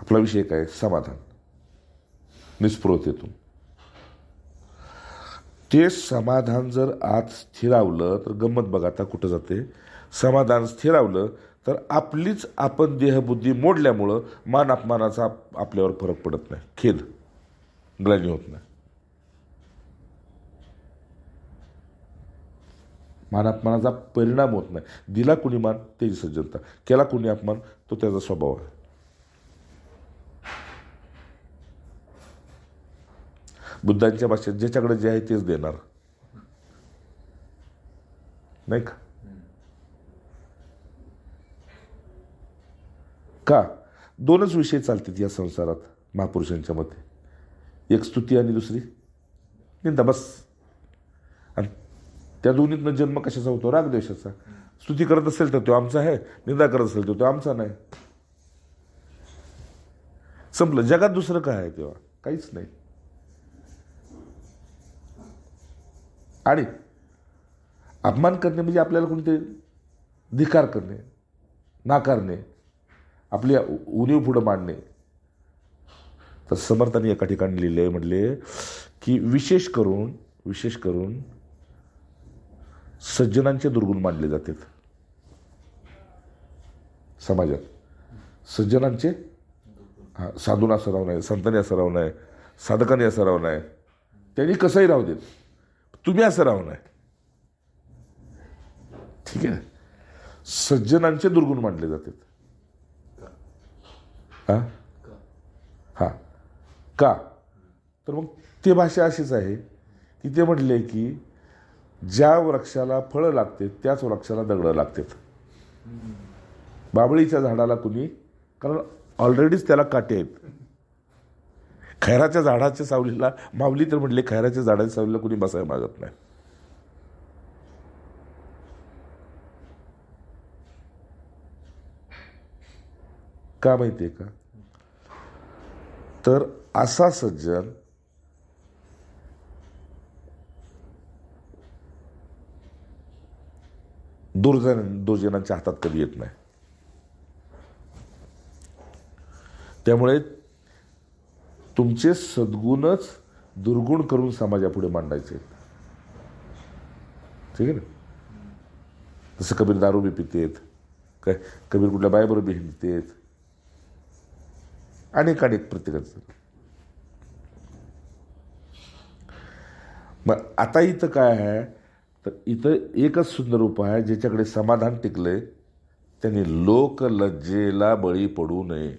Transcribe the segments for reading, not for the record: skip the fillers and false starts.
आपला विषय काय? समाधान, निस्पृहतेतून. ते समाधान जर आत स्थिरावलं तर गंमत बघा आता कुठं जाते. समाधान स्थिरावलं तर आपलीच आपण देहबुद्धी मोडल्यामुळं मान अपमानाचा आपल्यावर फरक पडत नाही, खेद ग्लानी होत नाही. मान अपमानाचा परिणाम होत नाही. दिला कुणी मान त्याची सज्जनता, केला कुणी अपमान तो त्याचा स्वभाव आहे. बुद्धांच्या भाषेत ज्याच्याकडे जे आहे तेच देणार, नाही का? का? दोनच विषय चालतात या संसारात महापुरुषांच्या मते, एक स्तुती आणि दुसरी निंदा, बस. आणि त्या दोन्हीतनं जन्म कशाचा होतो? रागद्वेषाचा. स्तुती करत असेल तर तो आमचा आहे, निंदा करत असेल तर तो आमचा नाही. संपलं. जगात दुसरं काय आहे तेव्हा? काहीच नाही. आणि अपमान करणे म्हणजे आपल्याला कोणते धिकार करणे, नाकारणे, आपल्या उणीव पुढं मांडणे. तर समर्थांनी एका ठिकाणी लिहिले, म्हटले की विशेष करून सज्जनांचे दुर्गुण मानले जातात समाजात. सज्जनांचे, साधून असं राहू नये, संतांनी असं राहू नये, साधकांनी असं राहू नये, त्यांनी कसंही राहू देत, तुम्ही असं राहू नये. ठीक आहे. सज्जनांचे दुर्गुण मानले जातात. हा का? तर मग ते भाषा अशीच आहे की ते म्हटले की ज्या वृक्षाला फळं लागते त्याच वृक्षाला दगडं लागतात. बाबळीच्या झाडाला कुणी, कारण ऑलरेडीच त्याला काटे आहेत. खैराच्या झाडाच्या सावलीला मावली तर म्हटले खैराच्या झाडाच्या सावलीला कुणी बसायला मागत नाही. का माहिती आहे का? तर असा सज्जन दुर्जनांच्या हातात कधी येत नाही. त्यामुळे तुमचे सद्गुणच दुर्गुण करून समाजापुढे मांडायचे. ठीक आहे ना? जसं कबीर दारू बी पितेत, काय कबीर कुठल्या बायबरोबर बी हिंडतेत, अनेक प्रत्येकाचं. मग आता इथं काय आहे? तर इथं एकच सुंदर उपाय आहे, ज्याच्याकडे समाधान टिकलंय त्यांनी लोकलज्जेला बळी पडू नये.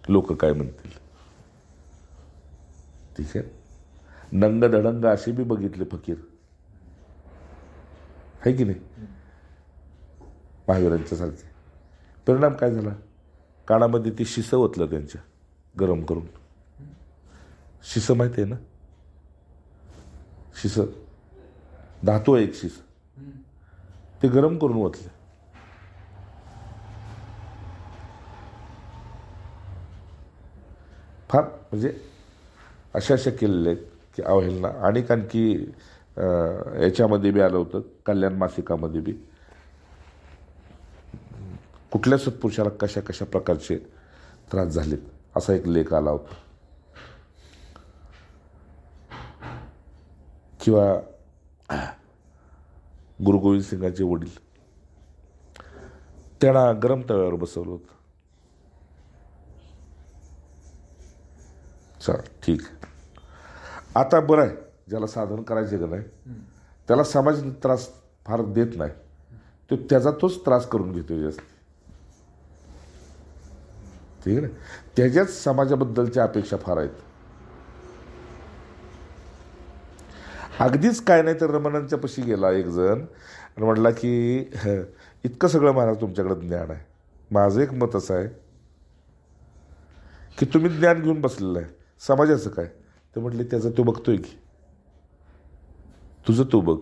लोक काय म्हणतील? ठीक आहे. नंग धडंग असे बी बघितले फकीर, आहे की नाही? महावीरांच्या सारखे. परिणाम काय झाला? कानामध्ये ती शिसं ओतलं त्यांच्या, गरम करून. शिसं माहिती आहे ना? शिसं धातू आहे एक शिसं, ते गरम करून ओतले. फार म्हणजे अशा केलेल्या आहेत की अवहेलना. आणि आणखी याच्यामध्ये बी आलं होतं, कल्याण मासिकामध्ये बी, कुठल्या सत्पुरुषाला कशा कशा प्रकारचे त्रास झालेत असा एक लेख आला होता. किंवा गुरु गोविंद सिंगांचे वडील, त्यांना गरम तव्यावर बसवलं होतं. चल ठीक. आता बरं आहे, ज्याला साधन करायचे का नाही त्याला समाज त्रास फार देत नाही, तो त्याचा तोच त्रास करून घेतो जास्त. ठीक आहे ना? त्याच्याच समाजाबद्दलच्या अपेक्षा फार आहेत. अगदीच काय नाही तर रमणांच्या पशी गेला एक जण आणि म्हटला की इतकं सगळं महाराज तुमच्याकडे ज्ञान आहे, माझं एक मत असं आहे की तुम्ही ज्ञान घेऊन बसलेलं आहे, समाजाचं काय? ते म्हटले त्याचं तो बघतोय की, तुझं तू बघ.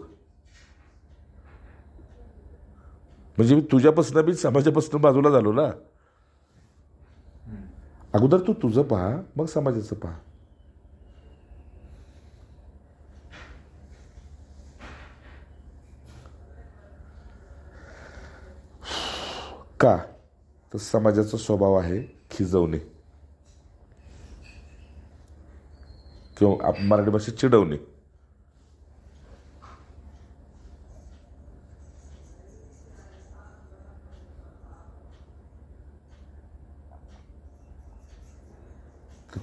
म्हणजे मी तुझ्यापासून बी समाजापासून बाजूला झालो ना. अगोदर तू तुझं पहा, मग समाजाचं पहा. का? तर समाजाचा स्वभाव आहे खिजवणे किंवा आपण मराठी भाषेत चिडवणे.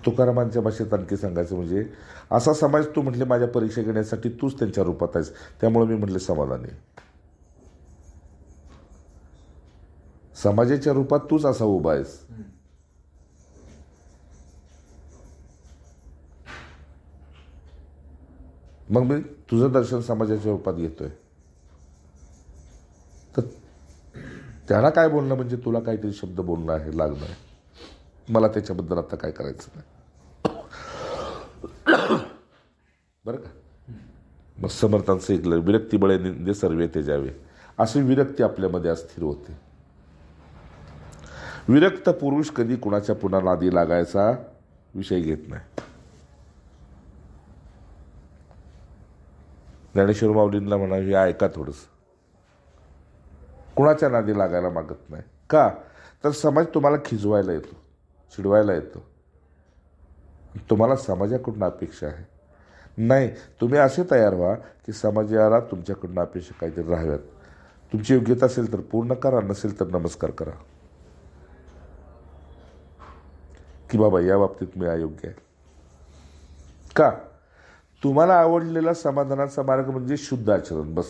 तुकारामांच्या भाषेत आणखी सांगायचं म्हणजे असा समाज तू म्हटले माझ्या परीक्षा घेण्यासाठी तूच त्यांच्या रूपात आहेस, त्यामुळे मी म्हटले समाधानी. समाजाच्या रूपात तूच असा उभा आहेस. मग मी तुझं दर्शन समाजाच्या रूपात घेतोय. तर त्याला काय बोलणं म्हणजे तुला काहीतरी शब्द बोलणं आहे, लागणं आहे. मला त्याच्याबद्दल आता काय करायचं नाही, बरं का. मग समर्थांचं ऐकलं, विरक्ती बळे निंदे सर्वे ते जावे, अशी विरक्ती आपल्यामध्ये अस्थिर होते. विरक्त पुरुष कधी कुणाच्या पुन्हा नादी लागायचा विषय घेत नाही. ज्ञानेश्वर माऊलींना म्हणावी ऐका थोडंसं, कुणाच्या नादी लागायला मागत नाही. का तर समाज तुम्हाला खिजवायला येतो, चिडवायला येतो. तुम्हाला समाजाकडून अपेक्षा आहे नाही. तुम्ही असे तयार व्हा की समाजाला तुमच्याकडून अपेक्षा काहीतरी राहाव्यात. तुमची योग्यता असेल तर पूर्ण करा, नसेल तर नमस्कार करा की बाबा या बाबतीत मी अयोग्य आहे. का तुम्हाला आवडलेला समाधानाचा मार्ग म्हणजे शुद्ध आचरण, बस.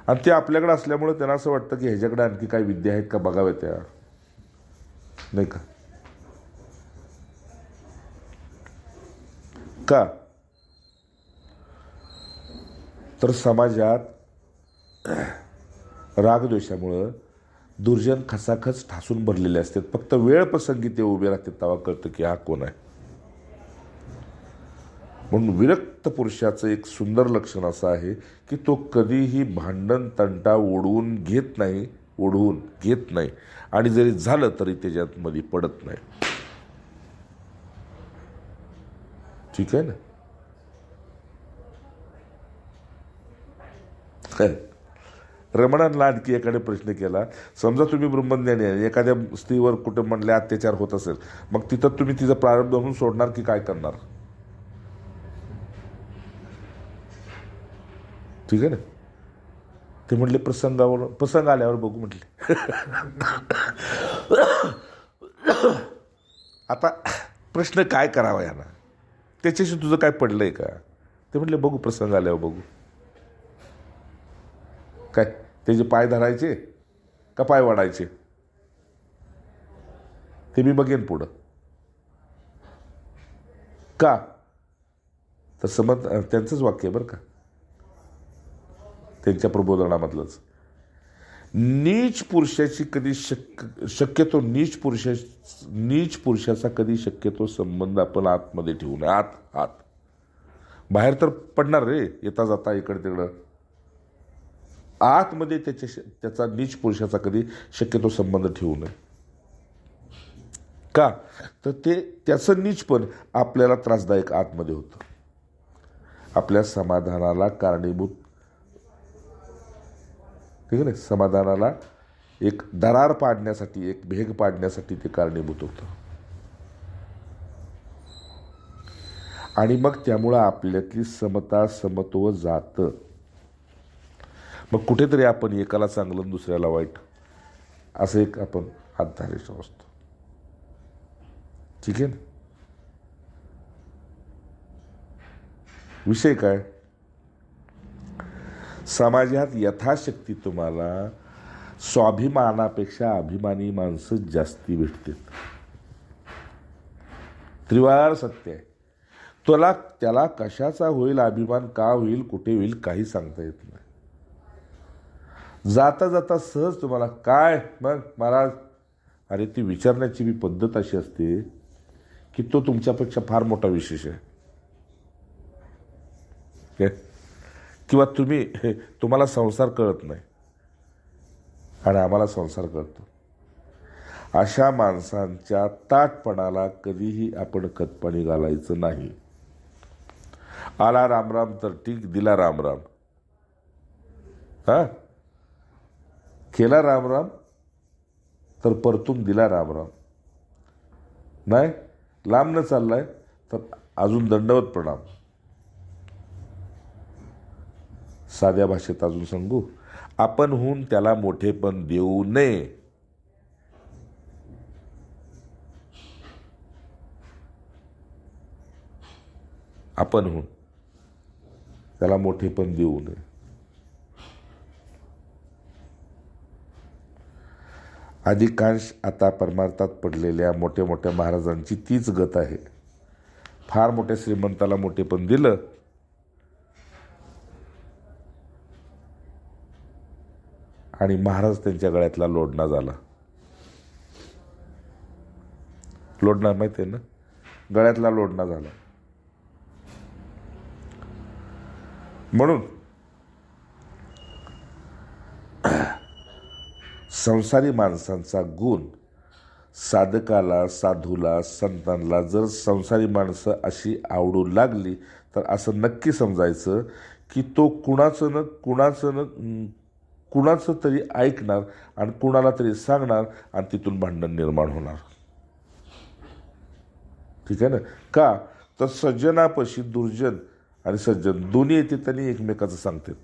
आणि ते आपल्याकडे असल्यामुळे त्यांना असं वाटतं की ह्याच्याकडे आणखी काही विद्या आहेत का बघाव्या त्या, नाही का. का तर समाजात रागद्वेषामुळं दुर्जन खचाखच ठासून भरलेले असतात. फक्त वेळ प्रसंगी ते उभे राहतात, तेव्हा कळतं की हा कोण आहे. म्हणून विरक्त पुरुषाचं एक सुंदर लक्षण असं आहे की तो कधीही भांडण तंटा ओढवून घेत नाही आणि जरी झालं तरी त्याच्यात मध्ये पडत नाही. ठीक आहे ना. रमणांना आणखी एकाने प्रश्न केला, समजा तुम्ही ब्रह्मज्ञानी आहे, एखाद्या स्त्रीवर कुठं म्हणले अत्याचार होत असेल, मग तिथं तुम्ही तिचा प्रारब्ध म्हणून सोडणार की काय करणार. ठीक आहे ना. ते म्हटले प्रसंग आल्यावर बघू म्हटले. आता प्रश्न काय करावा यांना, त्याच्याशी तुझं काय पडलंय का. ते म्हटले बघू, प्रसंग आल्यावर बघू. काय त्याचे पाय धरायचे का पाय वाढायचे ते मी बघेन पुढं. का तर समज त्यांचंच वाक्य बरं का, त्यांच्या प्रबोधनामधलंच. नीच पुरुषाची कधी शक्यतो नीच पुरुषाचा कधी शक्यतो संबंध आपण आतमध्ये ठेवू नये. आत बाहेर तर पडणार रे, येता जाता इकडे तिकडं. आतमध्ये त्याचा नीच पुरुषाचा कधी शक्यतो संबंध ठेवू नये. का तर त्याचं नीचपण आपल्याला त्रासदायक आतमध्ये होतं, आपल्या समाधानाला कारणीभूत. ठीक आहे ना. समाधानाला एक दरार पाडण्यासाठी, एक भेग पाडण्यासाठी ते कारणीभूत होतं. आणि मग त्यामुळं आपल्यातली समता समत्व जातं. मग कुठेतरी आपण एकाला चांगलं दुसऱ्याला वाईट असं एक आपण हातधारेचा असतो. ठीक आहे ना. विषय काय, समाजात यथाशक्ती तुम्हाला स्वाभिमानापेक्षा अभिमानी माणसं जास्ती भेटतात. त्रिवार सत्य आहे. त्याला कशाचा होईल अभिमान, का होईल, कुठे होईल काही सांगता येत नाही. जाता जाता सहज तुम्हाला काय मग महाराज, अरे ती विचारण्याची बी पद्धत अशी असते की तो तुमच्यापेक्षा फार मोठा विशेष आहे. किंवा तुम्हाला संसार कळत नाही आणि आम्हाला संसार कळतो. अशा माणसांच्या ताटपणाला कधीही आपण खतपाणी घालायचं नाही. आला रामराम तर ठीक, दिला रामराम, हा केला रामराम तर परतून दिला रामराम. नाही लांब न चाललाय तर अजून दंडवत प्रणाम. साध्या भाषेत अजून सांगू, आपणहून त्याला मोठेपण देऊ नये. आपणहून त्याला मोठेपण देऊ नये. अधिकांश आता परमार्थात पडलेल्या मोठ्या मोठ्या महाराजांची तीच गत आहे. फार मोठ्या श्रीमंताला मोठेपण दिलं आणि महाराज त्यांच्या गळ्यातला लोढणा झाला. लोढणा माहिती आहे ना, गळ्यातला लोढणा झाला. म्हणून संसारी माणसांचा गुण साधकाला, साधूला, संतांना जर संसारी माणसं अशी आवडू लागली तर असं नक्की समजायचं की तो कुणाचं तरी ऐकणार आणि कुणाला तरी सांगणार आणि तिथून भांडण निर्माण होणार. ठीक आहे ना. का तर सज्जनापाशी दुर्जन आणि सज्जन दोन्ही येते त्यांनी एकमेकाचं सांगतात.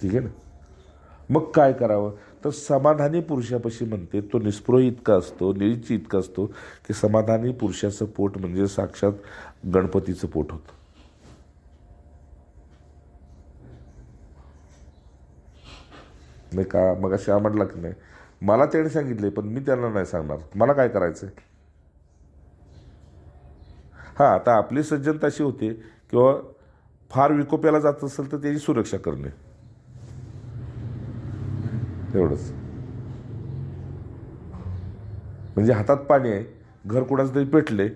ठीक आहे ना. मग काय करावं तर समाधानी पुरुषापाशी म्हणते तो निस्पृह इतका असतो, निरीची इतका असतो की समाधानी पुरुषाचं पोट म्हणजे साक्षात गणपतीचं पोट होतं. नाही का. मग अशा म्हटलं की नाही मला त्याने सांगितले पण मी त्यांना नाही सांगणार, मला काय करायचं. हां आता आपली सज्जनता अशी होते किंवा फार विकोप्याला जात असेल तर त्याची सुरक्षा करणे एवढंच. म्हणजे हातात पाणी आहे, घर कुणाचं तरी पेटले,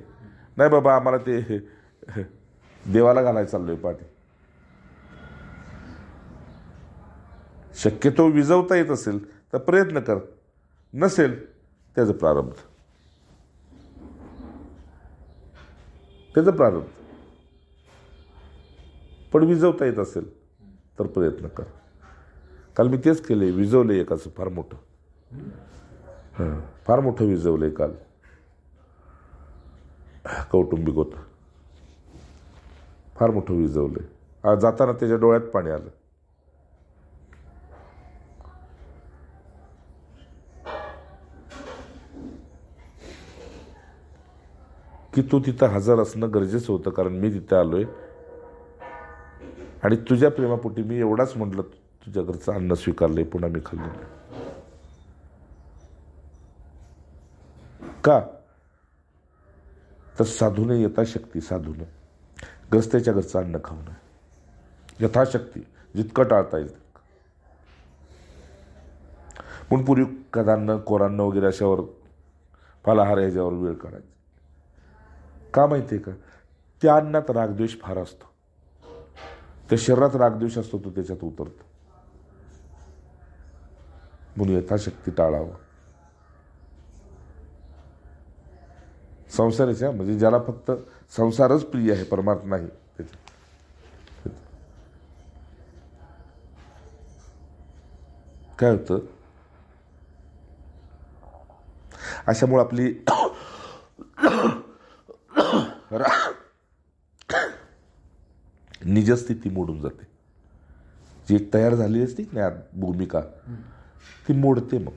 नाही बाबा आम्हाला ते देवाला घालायला चाललोय पाणी. शक्यतो विजवता येत असेल तर प्रयत्न कर, नसेल त्याचं प्रारब्ध. पण विजवता येत असेल तर प्रयत्न कर. काल मी तेच केले, विजवले एकाचं फार मोठं विजवलंय काल. कौटुंबिक होतं, फार मोठं विजवलंय. जाताना त्याच्या डोळ्यात पाणी आलं. की तू तिथं हजर असणं गरजेचं होतं कारण मी तिथं आलोय आणि तुझ्या प्रेमापोटी मी एवढाच म्हटलं तुझ्या घरचं अन्न स्वीकारलंय, पुन्हा मी खाल्लं नाही. का तर साधूने यथाशक्ती साधूने ग्रस्त्याच्या घरचं अन्न खाऊ नये. यथाशक्ती जितकं टाळता येईल. म्हणून पूर्वी कदान्न कोरान्न वगैरे अशावर फलाहार ह्याच्यावर वेळ काढायचा. का माहिती आहे का, त्या अन्नात रागद्वेष फार असतो, त्या शरीरात रागद्वेष असतो तो त्याच्यात उतरतो. म्हणून यथाशक्ती टाळावं. संसाराच्या म्हणजे ज्याला फक्त संसारच प्रिय आहे, परमार्थ नाही, त्याच्या काय होतं. अशामुळे आपली निजस्थिती मोडून जाते. जी एक तयार झाली असती ना भूमिका ती मोडते. मग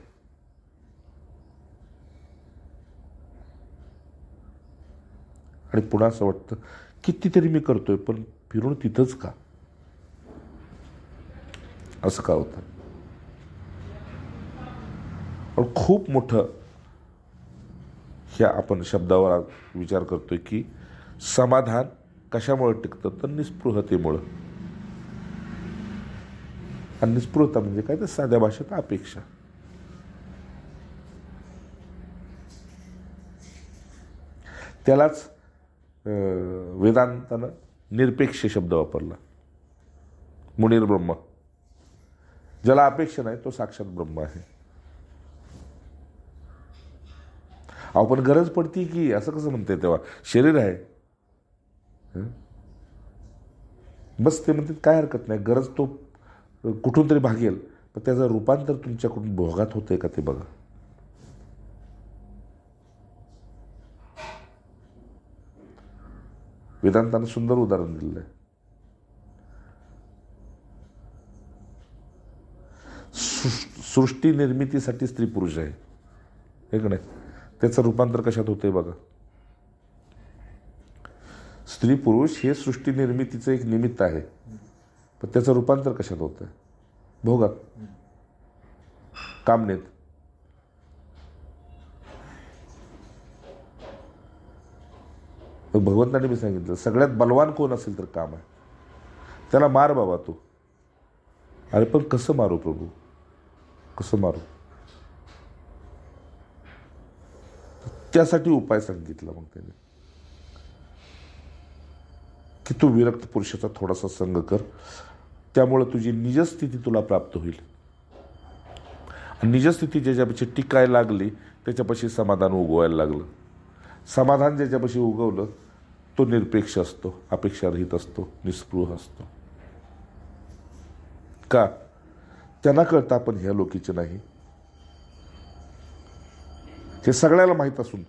आणि पुन्हा असं वाटतं कितीतरी मी करतोय पण फिरून तिथंच का, असं का होतं. पण खूप मोठं ह्या आपण शब्दावर विचार करतोय की समाधान कशामुळे टिकतं तर निस्पृहतेमुळं. आणि निस्पृहता म्हणजे काय तर साध्या भाषेत अपेक्षा. त्यालाच वेदांतानं निरपेक्ष शब्द वापरला. मुनीर ब्रह्म, ज्याला अपेक्षा नाही तो साक्षात ब्रह्म आहे. अहो पण गरज पडती की, असं कसं म्हणते तेव्हा शरीर आहे बस. ते म्हणतात काय हरकत नाही, गरज तो कुठून तरी भागेल, पण त्याचं रूपांतर तुमच्याकडून भोगात होतंय का ते बघा. वेदांतानं सुंदर उदाहरण दिलेलं आहे. सृष्टी निर्मितीसाठी स्त्री पुरुष आहे, हे का नाही? त्याचं रूपांतर कशात होतंय बघा. स्त्री पुरुष हे सृष्टी निर्मितीचं एक निमित्त आहे, पण त्याचं रूपांतर कशात होतंय? भोगात, कामनेत. भगवंताने मी सांगितलं सगळ्यात बलवान कोण असेल तर काम आहे, त्याला मार बाबा तू. अरे पण कसं मारू प्रभू, कसं मारू? त्यासाठी उपाय सांगितला मग त्याने की तू विरक्त पुरुषाचा थोडासा संग कर, त्यामुळे तुझी निजस्थिती तुला प्राप्त होईल. निजस्थिती ज्याच्यापाशी टिकायला लागली त्याच्यापाशी समाधान उगवायला लागलं. समाधान ज्याच्यापाशी उगवलं तो निरपेक्ष असतो, अपेक्षारहित असतो, निस्पृह असतो. का? त्यांना कळतं आपण ह्या लोकीचे नाही. हे सगळ्याला माहीत असून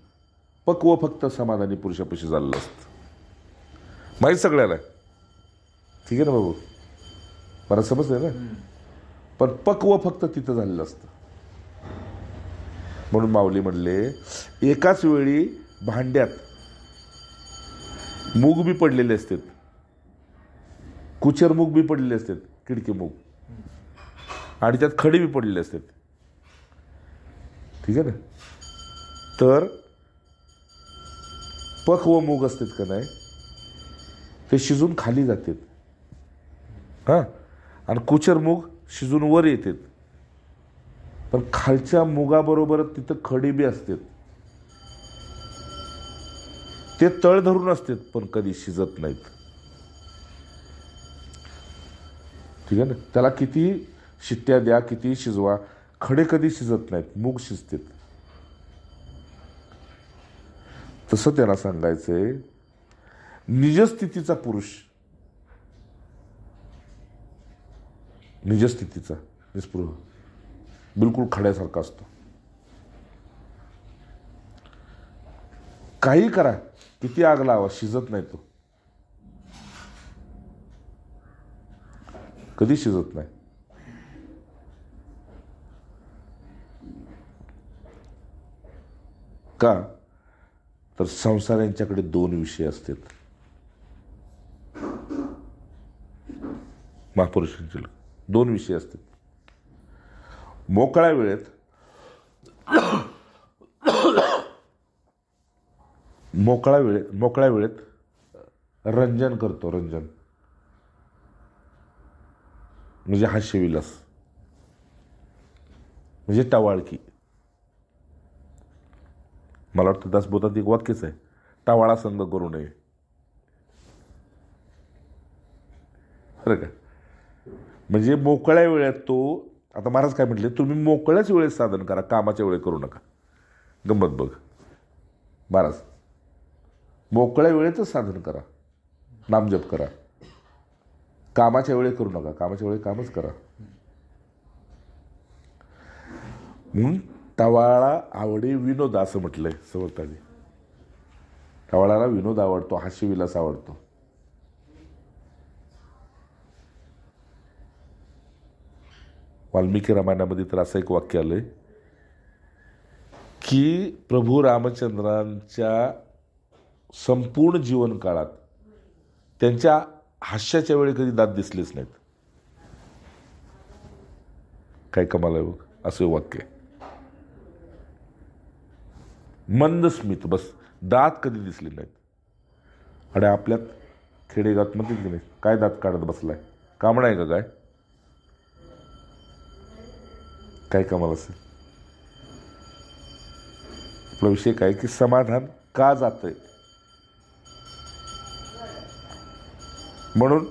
पक्व फक्त समाधानी पुरुषापाशी झालेलं असतं. माहीत सगळ्याला आहे, ठीक आहे ना बाबू, मला समजतंय ना. पण पक्व फक्त तिथं झालेलं असतं. म्हणून माऊली म्हणले एकाच वेळी भांड्यात मूग बी पडलेले असतात, कुचर मूग बी पडलेले असतात, किडके मूग, आणि त्यात खडे बी पडलेले असतात, ठीक आहे ना. तर पक्व मूग असतात का नाही ते शिजून खाली जातात, हां, आणि कुचर मूग शिजून वर येतात. पण खालच्या मुगाबरोबर तिथं खडी बी असतात, ते तळ धरून असतात पण कधी शिजत नाहीत, ठीक आहे ना. त्याला किती शिट्ट्या द्या, किती शिजवा, खडे कधी शिजत नाहीत, मूग शिजतात. तसं त्यांना सांगायचंय निजस्थितीचा पुरुष, निजस्थितीचा निस्पृह बिलकुल खड्यासारखा असतो. काही करा, किती आग लावा, शिजत नाही तो, कधी शिजत नाही. का? तर संसार यांच्याकडे दोन विषय असतात. महापुरुषांचे दोन विषय असतात. मोकळ्या वेळेत मोकळ्या वेळेत रंजन करतो, रंजन म्हणजे हास्यविलास, म्हणजे टवाळकी. मला वाटतं दासबोधात एक वाक्यच आहे, टवाळा संग करू नये, बरं का. म्हणजे मोकळ्या वेळेत तो, आता महाराज काय म्हटले, तुम्ही मोकळ्याच वेळेत साधन करा, कामाच्या वेळेत करू नका. गंमत बघ महाराज, मोकळ्या वेळेतच साधन करा, नामजप करा, कामाच्या वेळेत करू नका, कामाच्या वेळेत कामच करा. म्हणून टवाळा आवडे विनोद असं म्हटलंय समर्थांनी. टवाळाला विनोद आवडतो, हास्यविलास आवडतो. वाल्मिकी रामायणामध्ये तर असं एक वाक्य आलंय की प्रभू रामचंद्रांच्या संपूर्ण जीवन काळात त्यांच्या हास्याच्या वेळी कधी दात दिसलेच नाहीत. काय कमाल आहे बघ, असं वाक्य. मंद स्मित, बस, दात कधी दिसले नाहीत. आणि आपल्यात खेडेगावात म्हणतील की नाही, काय दात काढत बसलाय, कामणा आहे का काय, काय कमाल असेल. आपला विषय काय की समाधान का जातंय. म्हणून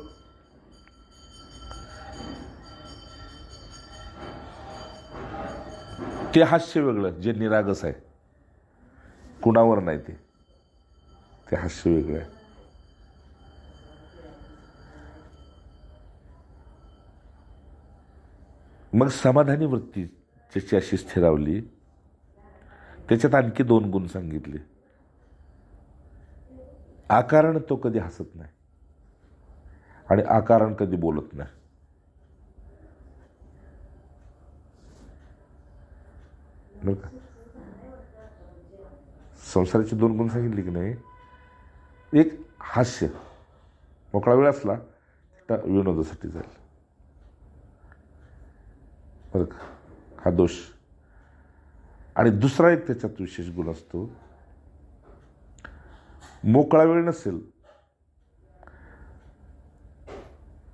ते हास्य वेगळं जे निरागस आहे, कुणावर नाही, ते हास्य वेगळं आहे. मग समाधानी वृत्ती ज्याची अशी स्थिरावली, त्याच्यात आणखी 2 गुण सांगितले. आकारण तो कधी हसत नाही आणि आकारण कधी बोलत नाही. बरं का? संसाराचे 2 गुण सांगितले की नाही. एक हास्य, मोकळा वेळ असला तर विनोदासाठी जाईल. बरं का? हा दोष. आणि दुसरा एक त्याच्यात विशेष गुण असतो, मोकळा वेळ नसेल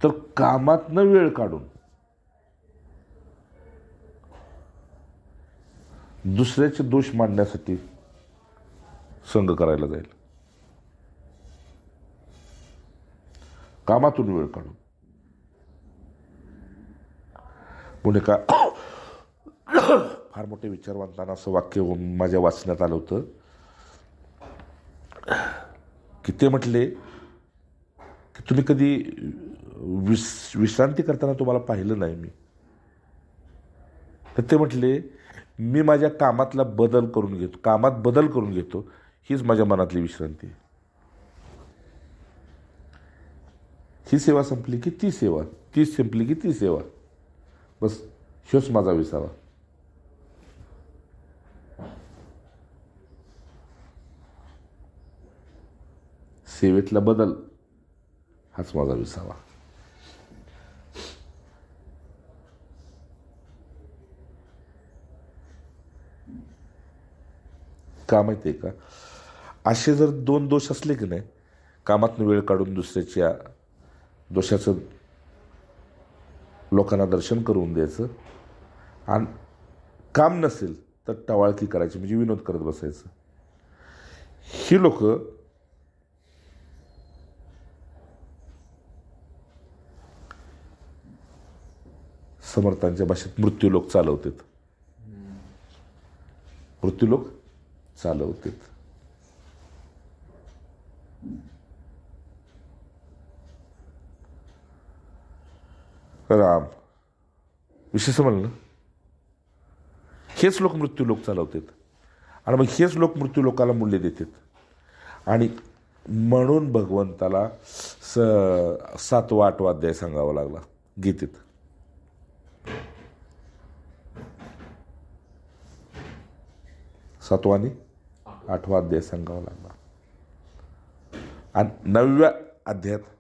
तर कामातनं वेळ काढून दुसऱ्याचे दोष मांडण्यासाठी संग करायला जाईल. कामातून वेळ काढून. पुढे का फार मोठे विचारवंतांना असं वाक्य माझ्या वाचण्यात आलं होतं की ते म्हटले की तुम्ही कधी विश्रांती करताना तुम्हाला पाहिलं नाही मी. तर ते म्हटले, मी माझ्या कामातला बदल करून घेतो, कामात बदल करून घेतो, हीच माझ्या मनातली विश्रांती आहे. ही सेवा संपली की ती सेवा, ती संपली की ती सेवा, बस ह्योच माझा विसावा. सेवेतला बदल हाच माझा विसावा. का माहिती आहे का, असे जर 2 दोष असले की नाही, कामातनं वेळ काढून दुसऱ्याच्या दोषाचं लोकांना दर्शन करून द्यायचं, आणि काम नसेल तर टवाळकी करायची, म्हणजे विनोद करत बसायचं. ही लोक समर्थांच्या भाषेत मृत्यूलोक चालवतात. मृत्यूलोक चालवतात. राम विशेष म्हणलं, हेच लोक मृत्यूलोक चालवतात आणि मग हेच लोक मृत्यूलोकाला मूल्य देतात. आणि म्हणून भगवंताला 7वा 8वा अध्याय सांगावा लागला गीतेत. सातवा आणि 8वा अध्याय सांगावा लागला. आणि 9व्या अध्यायात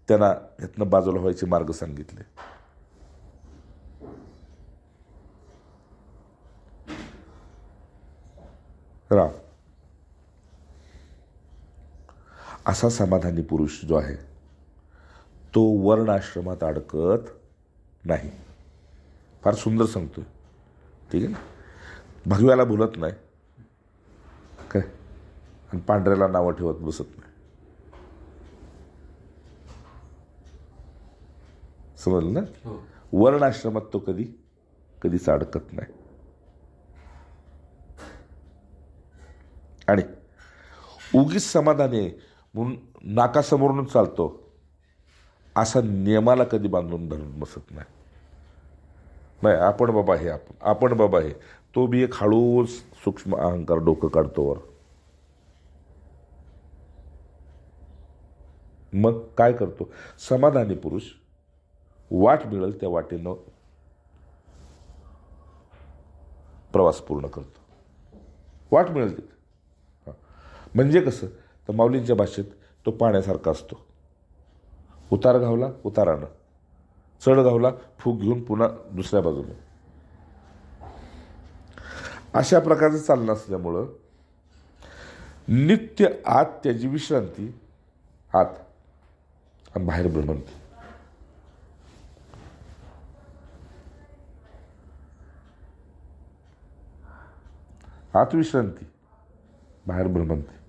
त्यांना ह्यातनं बाजूला व्हायचे मार्ग सांगितले. राम असा समाधानी पुरुष जो आहे तो वर्णाश्रमात अडकत नाही. फार सुंदर सांगतोय, ठीक आहे ना. भगव्याला भुलत नाही काय, आणि पांढऱ्याला नावं ठेवत बसत नाही. समजलं ना. वर्णाश्रमात तो कधीच अडकत नाही. आणि उगीच समाधानी आहे म्हणून नाकासमोरून चालतो असा नियमाला कधी बांधून धरून बसत नाही. आपण बाबा हे, आपण बाबा हे, तो बी एक हळूच सूक्ष्म अहंकार डोकं काढतो वर. मग काय करतो समाधानी पुरुष, वाट मिळेल त्या वाटेनं प्रवास पूर्ण करतो. वाट मिळेल तिथे. म्हणजे कसं तर माऊलींच्या भाषेत तो पाण्यासारखा असतो. उतार घावला उतारानं, चढ घावला फूक घेऊन पुन्हा दुसऱ्या बाजूने, अशा प्रकारचं चालणं असल्यामुळं नित्य आत त्याची विश्रांती, आत आणि बाहेर भ्रमंती. आत विश्रांती, बाहेर भ्रमंती.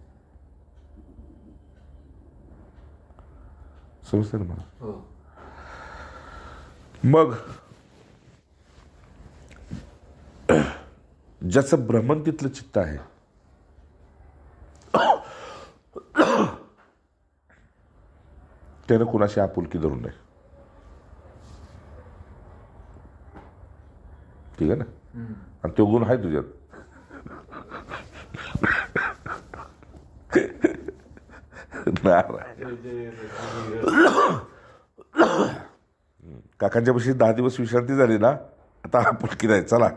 समजतं ना मला. मग ज्याचं भ्रमंतीतलं चित्त आहे त्यानं कुणाशी आपुलकी धरू नये. ठीक आहे ना. आणि तो गुण आहे तुझ्यात. काकांच्या पाशी 10 दिवस विश्रांती झाली ना, आता आपण की नाही, चला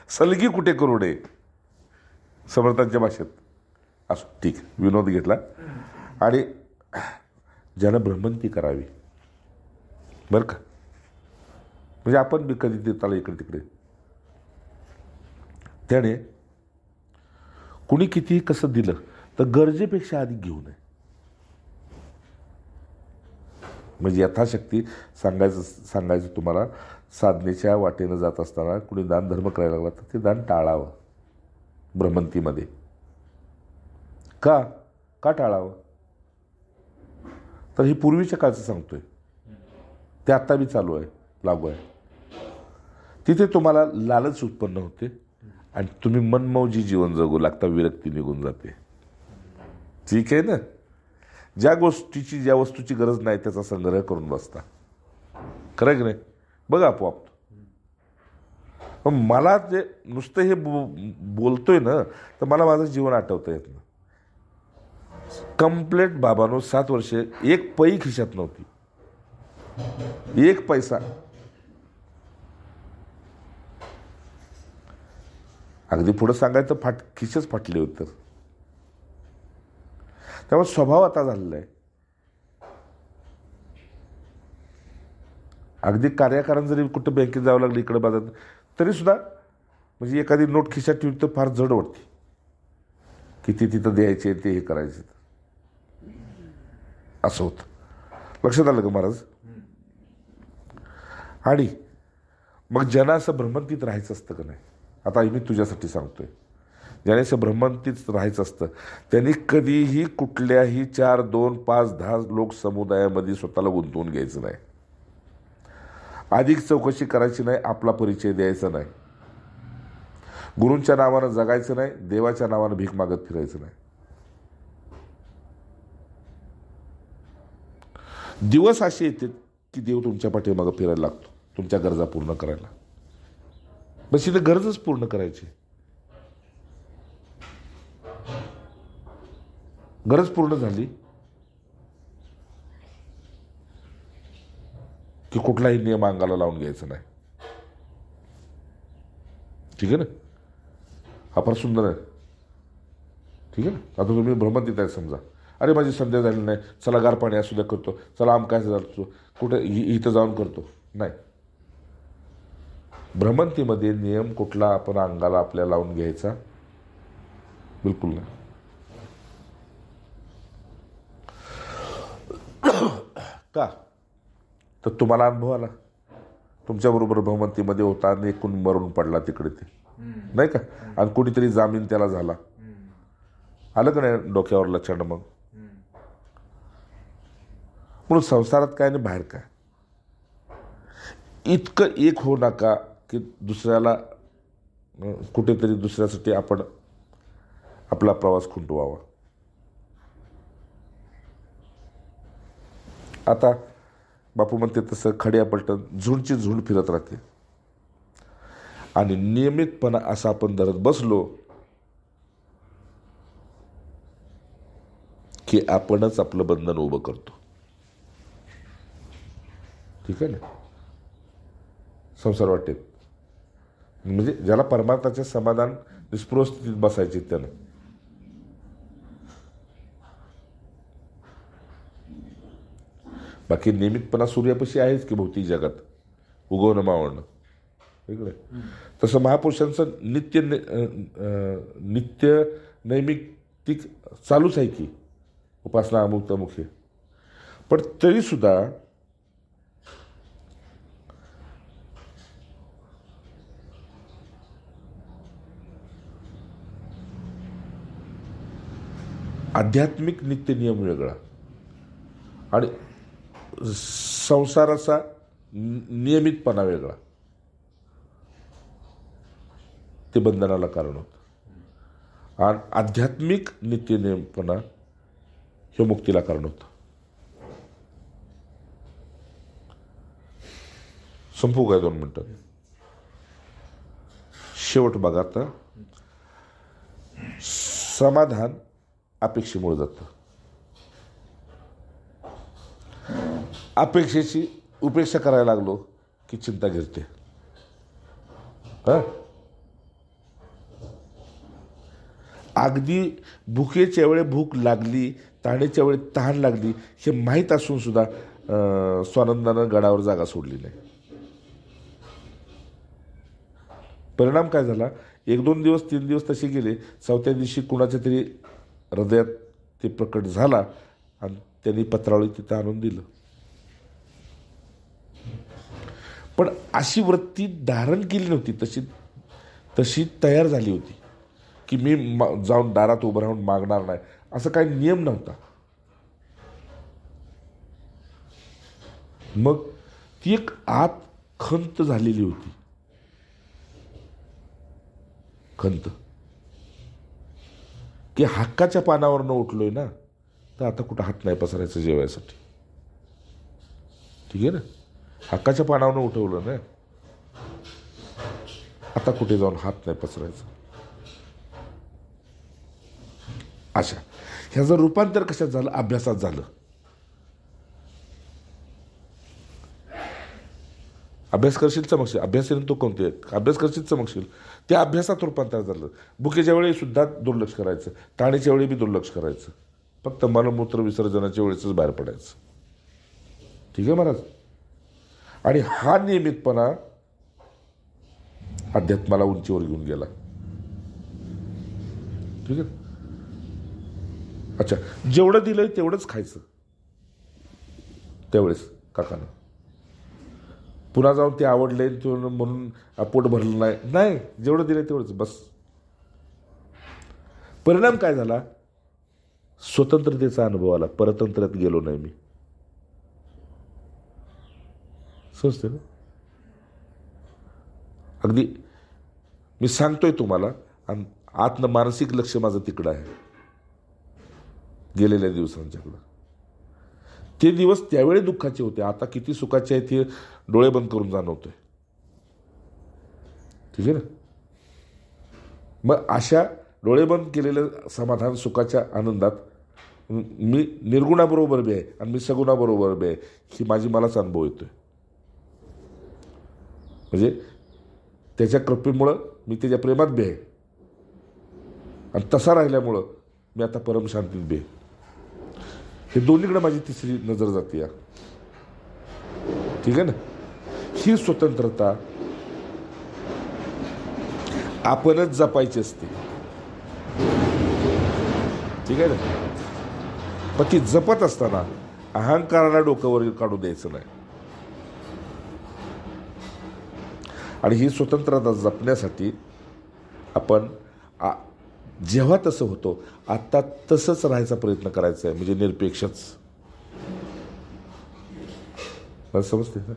सलगी कुठे करू नये, समर्थांच्या भाषेत. असो, ठीक, विनोद घेतला. आणि ज्यानं भ्रमंती करावी बरं का, म्हणजे आपण बी कधी देताला इकडे तिकडे, त्याने कुणी कितीही कसं दिलं तर गरजेपेक्षा अधिक घेऊ नये. म्हणजे यथाशक्ती सांगायचं तुम्हाला, साधनेच्या वाटेनं जात असताना कुणी दान धर्म करायला लागला तर ते दान टाळावं भ्रमंतीमध्ये. का टाळावं? तर ही पूर्वीच्या काळचं सांगतोय, ते आत्ता बी चालू आहे, लागू आहे. तिथे तुम्हाला लालच उत्पन्न होते आणि तुम्ही मनमौजी जीवन जगू लागता, विरक्ती निघून जाते. ठीक आहे ना. ज्या वस्तूची गरज नाही त्याचा संग्रह करून बसता. खरं की नाही? बघा आपोआप. मला जे नुसतं हे बोलतोय ना, तर मला माझं जीवन आठवता येत ना. कम्प्लेट बाबांनो 7 वर्षे एक पै खिशात नव्हती, एक पैसा. अगदी पुढं सांगायचं खिशेच फाटले होते. त्यामुळे स्वभाव आता झालेला आहे. अगदी कार्यकारण जरी कुठं बँकेत जावं लागलं इकडं बाजार, तरी सुद्धा म्हणजे एखादी नोट खिशात ठेवली तर फार जड वाटते. किती तिथं द्यायचे ते हे करायचे, असं होतं. लक्षात आलं का महाराज? आणि मग ज्यांना असं भ्रमंतीत राहायचं असतं का नाही, आता मी तुझ्यासाठी सांगतोय, ज्याने असं भ्रमंतीत राहायचं असतं त्यांनी कधीही कुठल्याही 4, 2, 5, 10 लोक समुदायामध्ये स्वतःला गुंतवून घ्यायचं नाही. अधिक चौकशी करायची नाही, आपला परिचय द्यायचा नाही, गुरूंच्या नावानं जगायचं नाही, देवाच्या नावानं भीक मागत फिरायचं नाही. दिवस असे येते की देव तुमच्या पाठीमागं फिरायला लागतो तुमच्या गरजा पूर्ण करायला. बस इथे गरजच पूर्ण करायची. गरज पूर्ण झाली की कुठलाही नियम अंगाला लावून घ्यायचा नाही. ठीक आहे ना? हा फार सुंदर आहे. ठीक आहे ना? आता तुम्ही भ्रमंतीत आहे समजा, अरे माझी संध्या झाली नाही, चला गार पाणी असू द्या करतो, चला आमकाय जातो, कुठे इथं जाऊन करतो. नाही, भ्रमंतीमध्ये नियम कुठला आपण अंगाला आपल्या लावून घ्यायचा बिलकुल नाही. का? तर तुम्हाला अनुभव आला, तुमच्याबरोबर भ्रमंतीमध्ये होता आणि एकूण मरून पडला तिकडे, ते नाही का, आणि कुणीतरी जामीन त्याला झाला. आलं का नाही डोक्यावरला चढ? मग म्हणून संसारात काय नाही बाहेर काय, इतकं एक होऊ नका की दुसऱ्याला कुठेतरी दुसऱ्यासाठी आपण आपला प्रवास खुंटवावा. आता बापू म्हणते तसं खड्या पलटन झुंडची झुंड फिरत राहते. आणि नियमितपणा असा आपण धरत बसलो की आपणच आपलं बंधन उभं करतो. ठीक आहे ना? संसार वाटेत म्हणजे ज्याला परमार्थाचे समाधान निस्पृह स्थितीत बसायचे त्यानं. बाकी नियमितपणा सूर्यापाशी आहेच की भौतिक जगात, उगवणं मावळणं वेगळं. तसं महापुरुषांचं नित्य नैमित्तिक चालूच आहे की उपासना अमुक तमुक हे. पण तरीसुद्धा आध्यात्मिक नित्य नियम वेगळा आणि संसाराचा नियमितपणा वेगळा. ते बंधनाला कारण होतं आणि आध्यात्मिक नित्य नियमपणा हे मुक्तीला कारण होतं. संपू काय 2 मिनिटात? शेवट बघा आता. समाधान अपेक्षेमुळे जातं. अपेक्षेची उपेक्षा करायला लागलो की चिंता गिरते. अगदी भुकेच्या वेळे भूक लागली, तहानेच्या वेळी तहान लागली हे माहीत असून सुद्धा स्वानंदानं गडावर जागा सोडली नाही. परिणाम काय झाला? 1-2 दिवस 3 दिवस तसे गेले. 4थ्या दिवशी कुणाच्या तरी हृदयात ते प्रकट झाला आणि त्यांनी पत्रावळी तिथं आणून दिलं. पण अशी वृत्ती धारण केली नव्हती, तशी तयार झाली होती की मी जाऊन दारात उभं राहून मागणार नाही, असं काही नियम नव्हता. मग ती एक आत खंत झालेली होती. खंत की हक्काच्या पानावर न उठलोय ना, तर आता कुठं हात नाही पसरायचं जेवायसाठी. ठीक आहे ना, हक्काच्या पानावर उठवलं ना, आता कुठे जाऊन हात नाही पसरायचं. अशा ह्याचं रूपांतर कशात झालं? अभ्यासात झालं. अभ्यास करशील चमकशील. अभ्यास तो कोणते अभ्यास करशील चमकशील. त्या अभ्यासात रूपांतर झालं. भुकेच्या वेळी सुद्धा दुर्लक्ष करायचं, ताणीच्या वेळी बी दुर्लक्ष करायचं, फक्त मलमूत्र विसर्जनाच्या वेळेच बाहेर पडायचं. ठीक आहे महाराज. आणि हा नियमितपणा अध्यात्माला उंचीवर घेऊन गेला. ठीक आहे. अच्छा, जेवढं दिलंय तेवढंच खायचं. त्यावेळेस काकानं पुन्हा जाऊन ते आवडले म्हणून पोट भरलं नाही, जेवढं दिलंय तेवढंच बस. परिणाम काय झाला? स्वतंत्रतेचा अनुभव आला. परतंत्र्यात गेलो नाही मी. समजते ना? अगदी मी सांगतोय तुम्हाला आणि आतनं मानसिक लक्ष माझं तिकडं आहे, गेलेल्या दिवसांच्याकडं. ते दिवस त्यावेळी दुःखाचे होते, आता किती सुखाचे आहेत हे डोळे बंद करून जाणवतोय. ठीक आहे ना. मग अशा डोळे बंद केलेल्या समाधान सुखाच्या आनंदात मी निर्गुणाबरोबर बी आहे आणि मी सगुणाबरोबर बी आहे, ही माझी मलाच अनुभव येतोय. म्हणजे त्याच्या कृपेमुळं मी त्याच्या प्रेमात बी आहे आणि तसा राहिल्यामुळं मी आता परमशांतीत बी आहे. हे दोन्हीकडे माझी तिसरी नजर जाते. ठीक आहे ना. ही स्वतंत्रता आपणच जपायची असते. ठीक आहे ना. पण ती जपत असताना अहंकाराला डोक्यावर काढू द्यायचं नाही. आणि ही स्वतंत्रता जपण्यासाठी आपण जेव्हा तसं होतो आता तसंच राहायचा प्रयत्न करायचा आहे. म्हणजे निरपेक्षच. मला समजते ना.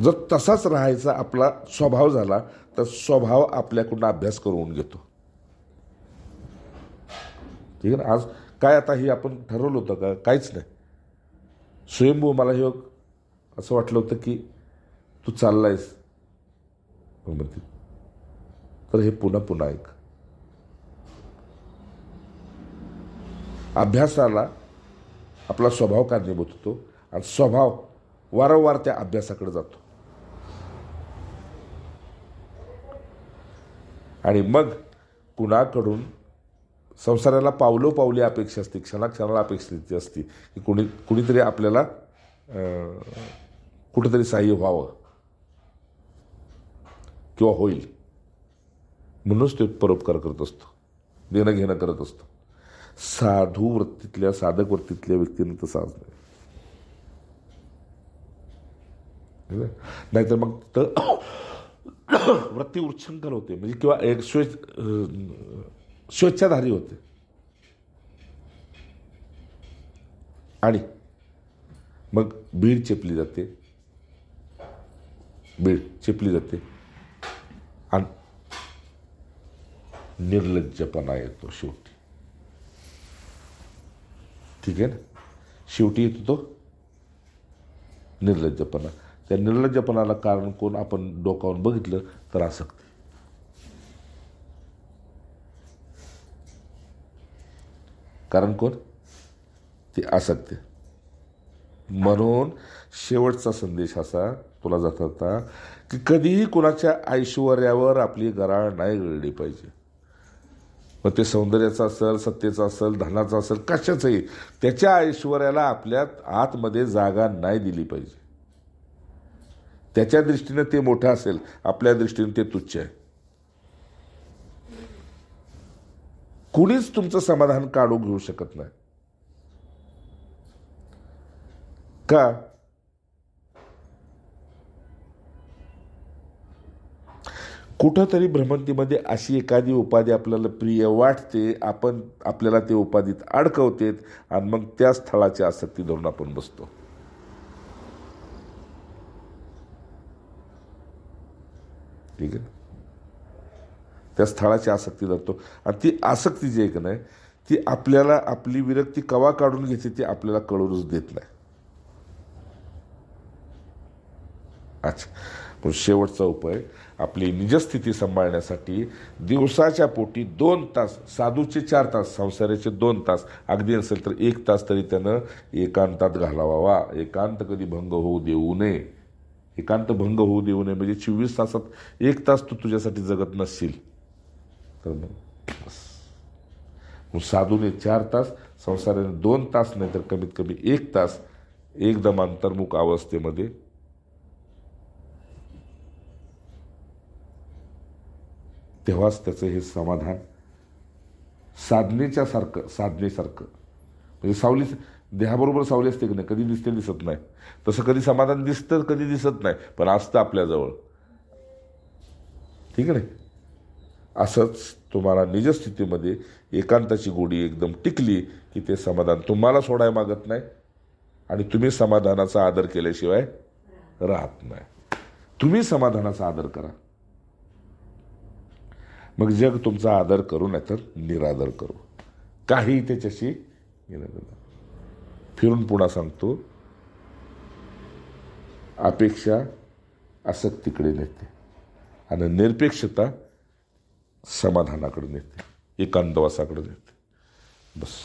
जर तसाच राहायचा आपला स्वभाव झाला तर स्वभाव आपल्याकडून अभ्यास करून घेतो. ठीक आहे ना. आज काय आता हे आपण ठरवलं होतं का? काहीच नाही. स्वयंभू मला हे असं वाटलं होतं की तू चाललायस म्हणते, तर हे पुन्हा पुन्हा ऐक. अभ्यासाला आपला स्वभाव कारणीभूत होतो आणि स्वभाव वारंवार त्या अभ्यासाकडे जातो. आणि मग कुणाकडून संसाराला पावलोपावली अपेक्षा असते, क्षणाक्षणाला अपेक्षा असते की कुणीतरी आपल्याला कुठेतरी सहाय्य व्हावं किंवा होईल. म्हणूनच तो परोपकार करत असतो, देणं घेणं करत असतो. साधू वृत्तीतल्या साधक वृत्तीतल्या व्यक्तीने तसं आज नाही. नाहीतर मग तर वृत्ती उच्छृंखल होते, म्हणजे किंवा एक स्वेच्छाधारी होते. आणि मग बीड चेपली जाते आणि निर्लज्जपणा येतो शेवटी. ठीक आहे ना. शेवटी येतो तो निर्लज्जपणा. त्या निर्लज्जपणाला कारण कोण आपण डोकावून बघितलं तर आसक्ती. कारण कोण? ती आसक्ती. म्हणून शेवटचा संदेश असा तुला जाता की कधीही कुणाच्या ऐश्वर्यावर आपली गराळ नाही गळली पाहिजे. मग ते सौंदर्याचं असेल, सत्तेचं असेल, धनाचं असेल, कशाचंही, त्याच्या ऐश्वर्याला आपल्यात आतमध्ये जागा नाही दिली पाहिजे. त्याच्या दृष्टीने ते मोठं असेल, आपल्या दृष्टीने ते तुच्छ आहे. कुणीच तुमचं समाधान काढून घेऊ शकत नाही. का? कुठंतरी भ्रमंतीमध्ये अशी एखादी उपाधी आपल्याला प्रिय वाटते, आपण आपल्याला ते उपाधीत अडकवतेत आणि मग त्या स्थळाची आसक्ती धरून आपण बसतो. ठीक आहे, त्या स्थळाची आसक्ती धरतो आणि ती आसक्ती जी आहे की नाही, ती आपल्याला आपली विरक्ती कवा काढून घेते ती आपल्याला कळूनच देत नाही. अच्छा, पण शेवटचा उपाय, आपली निजस्थिती सांभाळण्यासाठी दिवसाच्या पोटी 2 तास, साधूचे 4 तास, संसाराचे 2 तास, अगदी असेल तर 1 तास तरी त्यानं एकांतात घालावा. एकांत कधी भंग होऊ देऊ नये. एकांत भंग होऊ देऊ नये म्हणजे 24 तासात 1 तास तू तुझ्यासाठी जगत नसशील तर मग साधूने 4 तास, संसाराने 2 तास, नाही तर कमीत कमी 1 तास एकदम अंतर्मुख अवस्थेमध्ये तेव्हाच त्याचं हे समाधान साधनेसारखं म्हणजे सावली, देहाबरोबर सावली असते की नाही, कधी दिसते दिसत नाही, तसं कधी समाधान दिसतं कधी दिसत नाही, पण असतं आपल्याजवळ. ठीक आहे. असंच तुम्हाला निजस्थितीमध्ये एकांताची गोडी एकदम टिकली की ते समाधान तुम्हाला सोडाय मागत नाही आणि तुम्ही समाधानाचा आदर केल्याशिवाय राहत नाही. तुम्ही समाधानाचा आदर करा, मग जग तुमचा आदर करू नाही तर निरादर करू, काही त्याच्याशी फिरून पुन्हा सांगतो, अपेक्षा आसक्तीकडे नेते आणि निरपेक्षता समाधानाकडे नेते, एकांतवासाकडे नेते. बस.